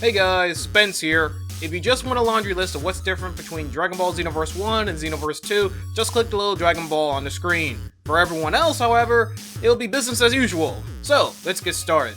Hey guys, Spence here. If you just want a laundry list of what's different between Dragon Ball Xenoverse 1 and Xenoverse 2, just click the little Dragon Ball on the screen. For everyone else, however, it'll be business as usual. So, let's get started.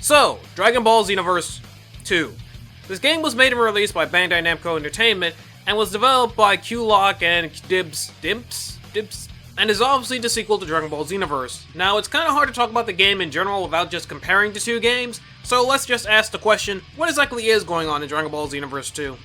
So, Dragon Ball Xenoverse 2. This game was made and released by Bandai Namco Entertainment and was developed by QLOC and DIMPS, and is obviously the sequel to Dragon Ball Xenoverse. Now, it's kind of hard to talk about the game in general without just comparing the two games, so let's just ask the question, what exactly is going on in Dragon Ball Xenoverse 2?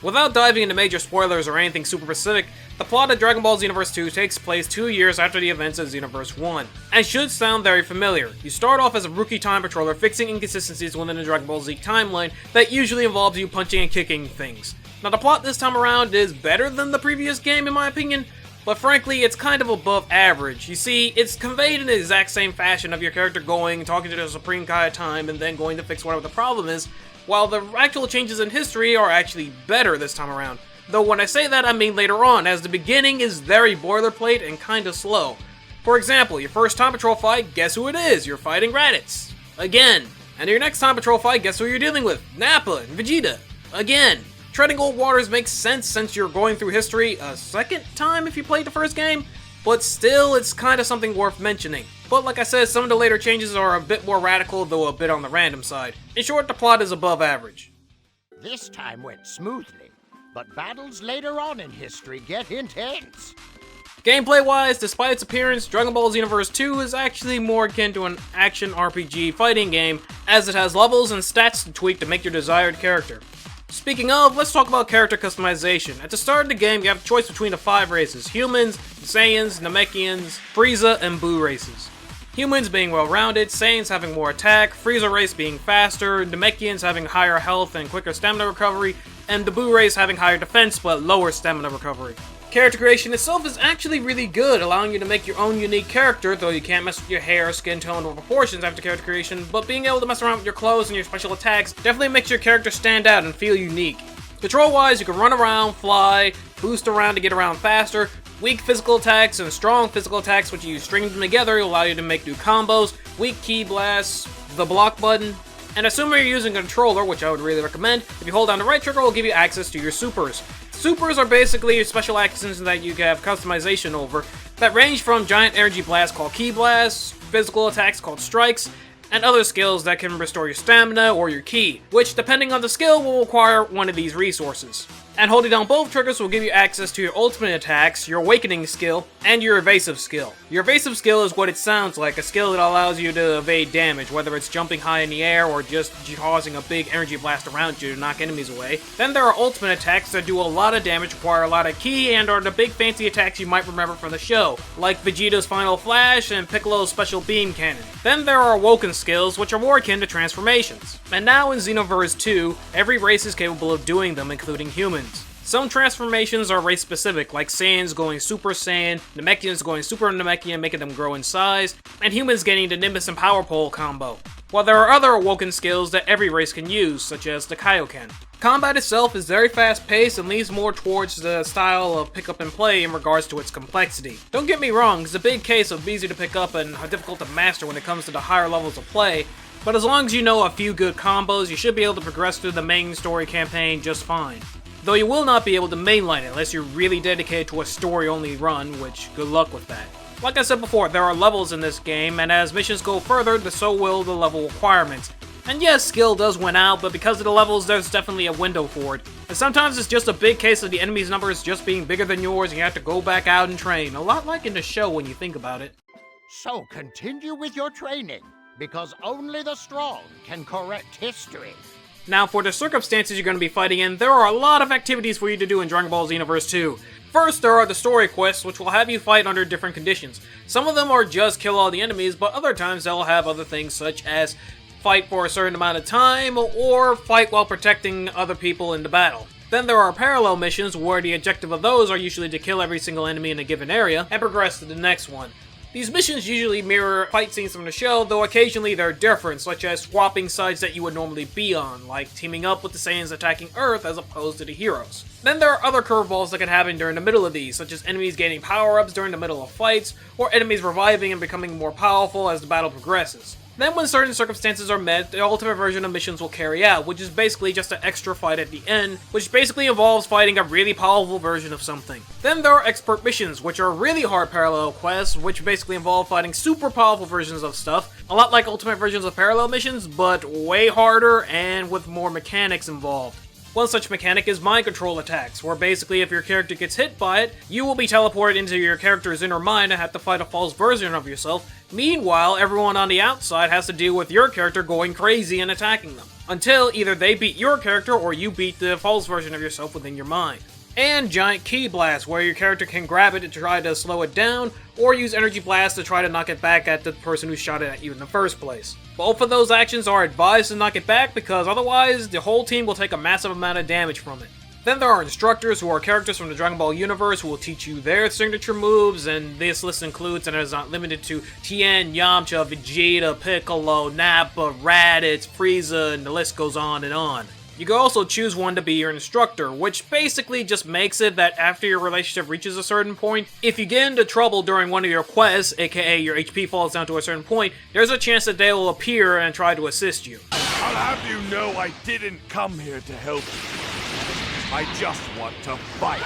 Without diving into major spoilers or anything super specific, the plot of Dragon Ball Xenoverse 2 takes place 2 years after the events of Xenoverse 1, and should sound very familiar. You start off as a rookie time patroller fixing inconsistencies within the Dragon Ball Z timeline that usually involves you punching and kicking things. Now the plot this time around is better than the previous game in my opinion, but frankly it's kind of above average. You see, it's conveyed in the exact same fashion of your character going, talking to the Supreme Kai of Time, and then going to fix whatever the problem is, while the actual changes in history are actually better this time around. Though when I say that, I mean later on, as the beginning is very boilerplate and kinda slow. For example, your first Time Patrol fight, guess who it is? You're fighting Raditz. Again. And your next Time Patrol fight, guess who you're dealing with? Nappa and Vegeta. Again. Treading old waters makes sense since you're going through history a second time if you played the first game, but still, it's kinda something worth mentioning. But like I said, some of the later changes are a bit more radical, though a bit on the random side. In short, the plot is above average. This time went smoothly, but battles later on in history get intense. Gameplay-wise, despite its appearance, Dragon Ball Xenoverse 2 is actually more akin to an action RPG fighting game, as it has levels and stats to tweak to make your desired character. Speaking of, let's talk about character customization. At the start of the game, you have a choice between the 5 races: humans, Saiyans, Namekians, Frieza, and Buu races. Humans being well-rounded, Saiyans having more attack, Frieza race being faster, Namekians having higher health and quicker stamina recovery, and the Buu race having higher defense but lower stamina recovery. Character creation itself is actually really good, allowing you to make your own unique character, though you can't mess with your hair, skin tone, or proportions after character creation, but being able to mess around with your clothes and your special attacks definitely makes your character stand out and feel unique. Control-wise, you can run around, fly, boost around to get around faster, weak physical attacks and strong physical attacks, which you string them together, allow you to make new combos, weak ki blasts, the block button, and assuming you're using a controller, which I would really recommend, if you hold down the right trigger, it will give you access to your supers. Supers are basically your special actions that you can have customization over, that range from giant energy blasts called ki blasts, physical attacks called strikes, and other skills that can restore your stamina or your ki, which depending on the skill will require one of these resources. And holding down both triggers will give you access to your ultimate attacks, your awakening skill, and your evasive skill. Your evasive skill is what it sounds like, a skill that allows you to evade damage, whether it's jumping high in the air or just causing a big energy blast around you to knock enemies away. Then there are ultimate attacks that do a lot of damage, require a lot of ki, and are the big fancy attacks you might remember from the show, like Vegeta's Final Flash and Piccolo's Special Beam Cannon. Then there are awoken skills, which are more akin to transformations. And now in Xenoverse 2, every race is capable of doing them, including humans. Some transformations are race specific, like Saiyans going Super Saiyan, Namekians going Super Namekian, making them grow in size, and humans getting the Nimbus and Power Pole combo. While there are other awoken skills that every race can use, such as the Kaioken. Combat itself is very fast paced and leans more towards the style of pick up and play in regards to its complexity. Don't get me wrong, it's a big case of easy to pick up and difficult to master when it comes to the higher levels of play, but as long as you know a few good combos, you should be able to progress through the main story campaign just fine. Though you will not be able to mainline it unless you're really dedicated to a story-only run, which good luck with that. Like I said before, there are levels in this game, and as missions go further, so will the level requirements. And yes, skill does win out, but because of the levels, there's definitely a window for it. And sometimes it's just a big case of the enemy's numbers just being bigger than yours, and you have to go back out and train. A lot like in the show when you think about it. So continue with your training, because only the strong can correct history. Now, for the circumstances you're going to be fighting in, there are a lot of activities for you to do in Dragon Ball Xenoverse 2. First, there are the story quests, which will have you fight under different conditions. Some of them are just kill all the enemies, but other times they'll have other things such as fight for a certain amount of time, or fight while protecting other people in the battle. Then there are parallel missions, where the objective of those are usually to kill every single enemy in a given area, and progress to the next one. These missions usually mirror fight scenes from the show, though occasionally they're different, such as swapping sides that you would normally be on, like teaming up with the Saiyans attacking Earth as opposed to the heroes. Then there are other curveballs that can happen during the middle of these, such as enemies gaining power-ups during the middle of fights, or enemies reviving and becoming more powerful as the battle progresses. Then when certain circumstances are met, the ultimate version of missions will carry out, which is basically just an extra fight at the end, which basically involves fighting a really powerful version of something. Then there are expert missions, which are really hard parallel quests, which basically involve fighting super powerful versions of stuff, a lot like ultimate versions of parallel missions, but way harder and with more mechanics involved. One such mechanic is mind control attacks, where basically if your character gets hit by it, you will be teleported into your character's inner mind and have to fight a false version of yourself. Meanwhile, everyone on the outside has to deal with your character going crazy and attacking them, until either they beat your character or you beat the false version of yourself within your mind. And giant ki blasts, where your character can grab it to try to slow it down, or use energy blasts to try to knock it back at the person who shot it at you in the first place. Both of those actions are advised to knock it back because otherwise the whole team will take a massive amount of damage from it. Then there are instructors who are characters from the Dragon Ball Universe who will teach you their signature moves, and this list includes and is not limited to Tien, Yamcha, Vegeta, Piccolo, Nappa, Raditz, Frieza, and the list goes on and on. You can also choose one to be your instructor, which basically just makes it that after your relationship reaches a certain point, if you get into trouble during one of your quests, aka your HP falls down to a certain point, there's a chance that they will appear and try to assist you. I'll have you know I didn't come here to help you. I just want to fight.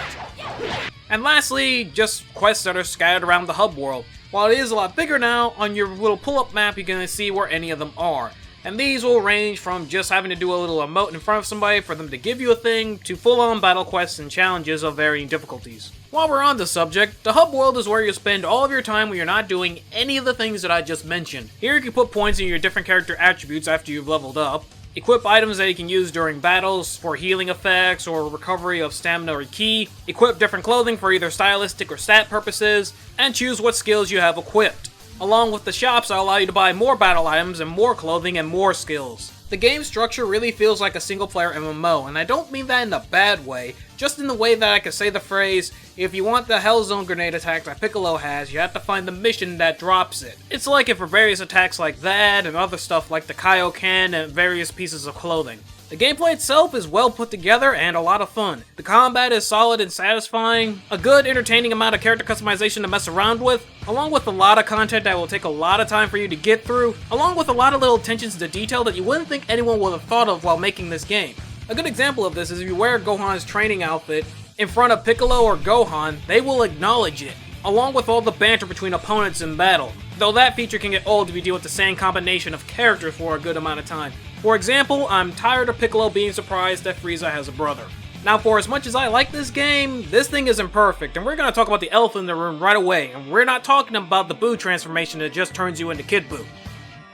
And lastly, just quests that are scattered around the hub world. While it is a lot bigger now, on your little pull-up map you can see where any of them are. And these will range from just having to do a little emote in front of somebody for them to give you a thing, to full-on battle quests and challenges of varying difficulties. While we're on the subject, the hub world is where you spend all of your time when you're not doing any of the things that I just mentioned. Here you can put points in your different character attributes after you've leveled up, equip items that you can use during battles for healing effects or recovery of stamina or ki, equip different clothing for either stylistic or stat purposes, and choose what skills you have equipped. Along with the shops that allow you to buy more battle items and more clothing and more skills. The game structure really feels like a single player MMO, and I don't mean that in a bad way, just in the way that I can say the phrase, if you want the Hellzone grenade attack that Piccolo has, you have to find the mission that drops it. It's like it for various attacks like that, and other stuff like the Kaioken and various pieces of clothing. The gameplay itself is well put together and a lot of fun. The combat is solid and satisfying, a good entertaining amount of character customization to mess around with, along with a lot of content that will take a lot of time for you to get through, along with a lot of little attentions to detail that you wouldn't think anyone would have thought of while making this game. A good example of this is if you wear Gohan's training outfit in front of Piccolo or Gohan, they will acknowledge it, along with all the banter between opponents in battle, though that feature can get old if you deal with the same combination of characters for a good amount of time. For example, I'm tired of Piccolo being surprised that Frieza has a brother. Now, for as much as I like this game, this thing isn't perfect, and we're going to talk about the elephant in the room right away, and we're not talking about the Boo transformation that just turns you into Kid Boo.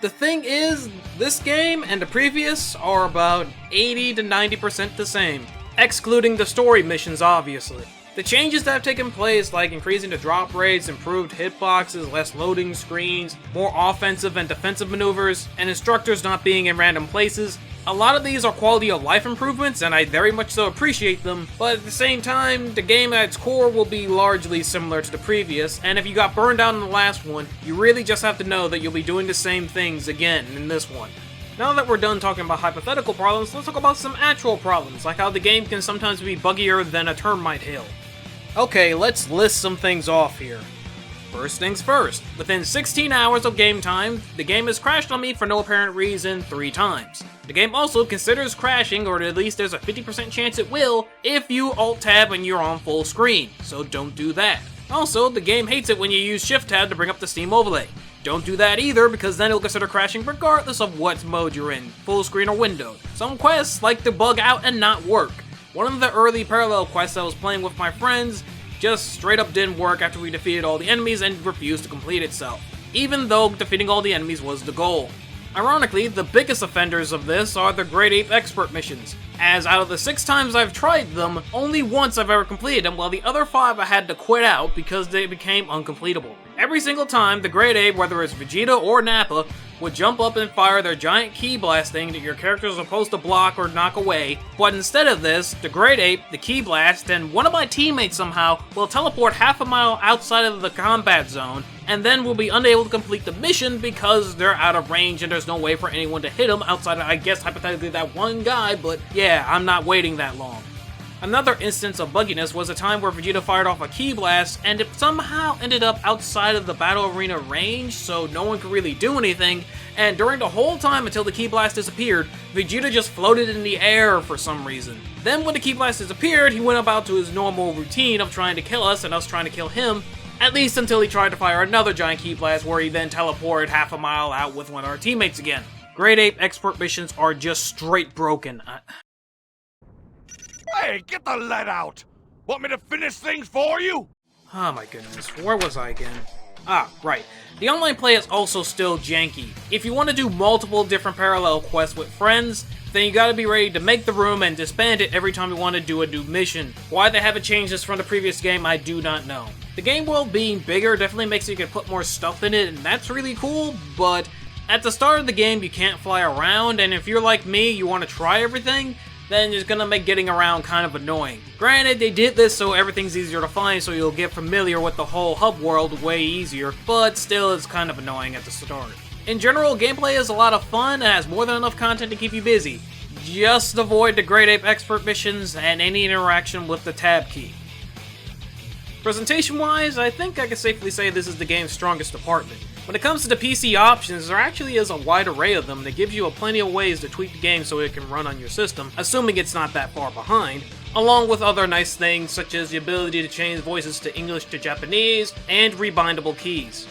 The thing is, this game and the previous are about 80 to 90% the same, excluding the story missions obviously. The changes that have taken place, like increasing the drop rates, improved hitboxes, less loading screens, more offensive and defensive maneuvers, and instructors not being in random places, a lot of these are quality of life improvements and I very much so appreciate them, but at the same time, the game at its core will be largely similar to the previous, and if you got burned out in the last one, you really just have to know that you'll be doing the same things again in this one. Now that we're done talking about hypothetical problems, let's talk about some actual problems, like how the game can sometimes be buggier than a termite hill. Okay, let's list some things off here. First things first, within 16 hours of game time, the game has crashed on me for no apparent reason 3 times. The game also considers crashing, or at least there's a 50% chance it will, if you Alt-Tab when you're on full screen, so don't do that. Also, the game hates it when you use Shift-Tab to bring up the Steam overlay. Don't do that either, because then it'll consider crashing regardless of what mode you're in, full screen or windowed. Some quests like to bug out and not work. One of the early parallel quests I was playing with my friends just straight up didn't work after we defeated all the enemies and refused to complete itself, even though defeating all the enemies was the goal. Ironically, the biggest offenders of this are the Grade 8 expert missions, as out of the 6 times I've tried them, only once I've ever completed them, while the other 5 I had to quit out because they became uncompletable. Every single time, the Grade 8, whether it's Vegeta or Nappa, would jump up and fire their giant ki blast thing that your character is supposed to block or knock away, but instead of this, the Great Ape, the ki blast, and one of my teammates somehow will teleport half a mile outside of the combat zone, and then will be unable to complete the mission because they're out of range and there's no way for anyone to hit them outside of, I guess, hypothetically that one guy, but yeah, I'm not waiting that long. Another instance of bugginess was a time where Vegeta fired off a ki blast and it somehow ended up outside of the battle arena range, so no one could really do anything, and during the whole time until the ki blast disappeared, Vegeta just floated in the air for some reason. Then when the ki blast disappeared, he went about to his normal routine of trying to kill us and us trying to kill him, at least until he tried to fire another giant ki blast where he then teleported half a mile out with one of our teammates again. Great Ape expert missions are just straight broken. Hey, get the lead out! Want me to finish things for you? Oh my goodness, where was I again? Ah, right. The online play is also still janky. If you want to do multiple different parallel quests with friends, then you gotta be ready to make the room and disband it every time you want to do a new mission. Why they haven't changed this from the previous game, I do not know. The game world being bigger definitely makes you can put more stuff in it, and that's really cool, but at the start of the game you can't fly around, and if you're like me, you want to try everything, then it's gonna make getting around kind of annoying. Granted, they did this so everything's easier to find, so you'll get familiar with the whole hub world way easier, but still it's kind of annoying at the start. In general, gameplay is a lot of fun and has more than enough content to keep you busy. Just avoid the Great Ape expert missions and any interaction with the tab key. Presentation-wise, I think I can safely say this is the game's strongest department. When it comes to the PC options, there actually is a wide array of them that gives you plenty of ways to tweak the game so it can run on your system, assuming it's not that far behind, along with other nice things such as the ability to change voices to English to Japanese, and rebindable keys.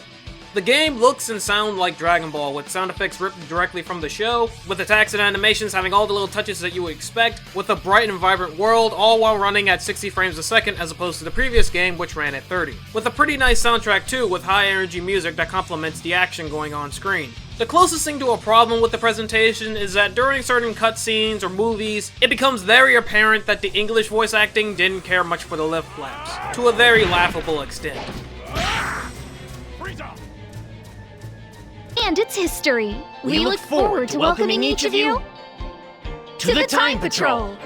The game looks and sounds like Dragon Ball, with sound effects ripped directly from the show, with attacks and animations having all the little touches that you would expect, with a bright and vibrant world, all while running at 60 frames a second as opposed to the previous game, which ran at 30. With a pretty nice soundtrack too, with high energy music that complements the action going on screen. The closest thing to a problem with the presentation is that during certain cutscenes or movies, it becomes very apparent that the English voice acting didn't care much for the lip flaps, to a very laughable extent. And its history. We look forward to welcoming each of you to the Time Patrol.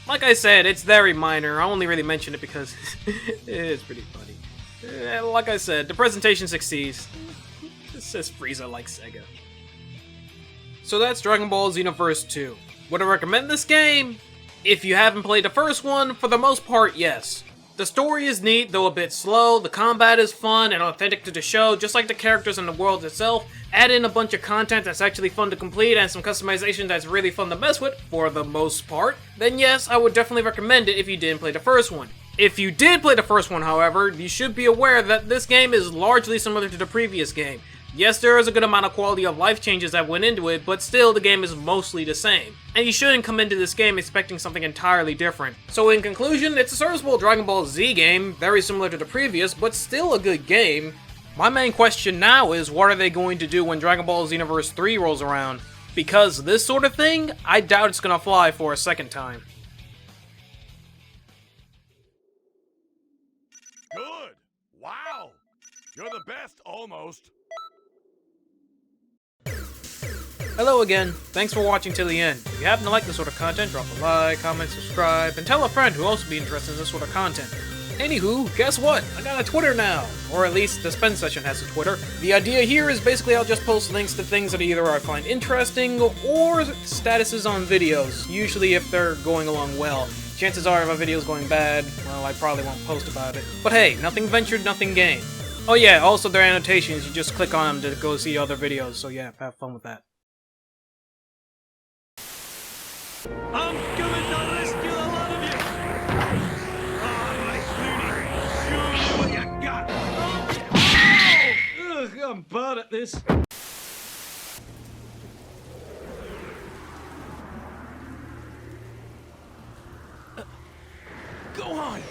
Like I said, it's very minor. I only really mention it because it's pretty funny. Like I said, the presentation succeeds. It says Frieza like Sega. So that's Dragon Ball Xenoverse 2. Would I recommend this game? If you haven't played the first one, for the most part, yes. The story is neat, though a bit slow, the combat is fun and authentic to the show, just like the characters and the world itself. Add in a bunch of content that's actually fun to complete and some customization that's really fun to mess with, for the most part, then yes, I would definitely recommend it if you didn't play the first one. If you did play the first one, however, you should be aware that this game is largely similar to the previous game. Yes, there is a good amount of quality of life changes that went into it, but still the game is mostly the same. And you shouldn't come into this game expecting something entirely different. So in conclusion, it's a serviceable Dragon Ball Z game, very similar to the previous, but still a good game. My main question now is, what are they going to do when Dragon Ball Xenoverse 3 rolls around? Because this sort of thing, I doubt it's gonna fly for a second time. Good! Wow! You're the best, almost. Hello again, thanks for watching till the end. If you happen to like this sort of content, drop a like, comment, subscribe, and tell a friend who'll also be interested in this sort of content. Anywho, guess what? I got a Twitter now! Or at least the Spence session has a Twitter. The idea here is basically I'll just post links to things that either I find interesting, or statuses on videos, usually if they're going along well. Chances are if a video's going bad, well, I probably won't post about it. But hey, nothing ventured, nothing gained. Oh yeah, also their annotations, you just click on them to go see other videos, so yeah, have fun with that. I'm coming to rescue the lot of you! Alright, Looney, show me what you got! Oh! Ugh, I'm bad at this. Go on!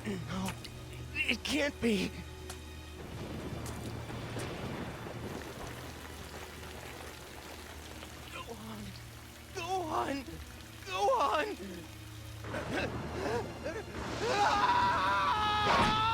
No, it can't be. Go on! Go on! Ah!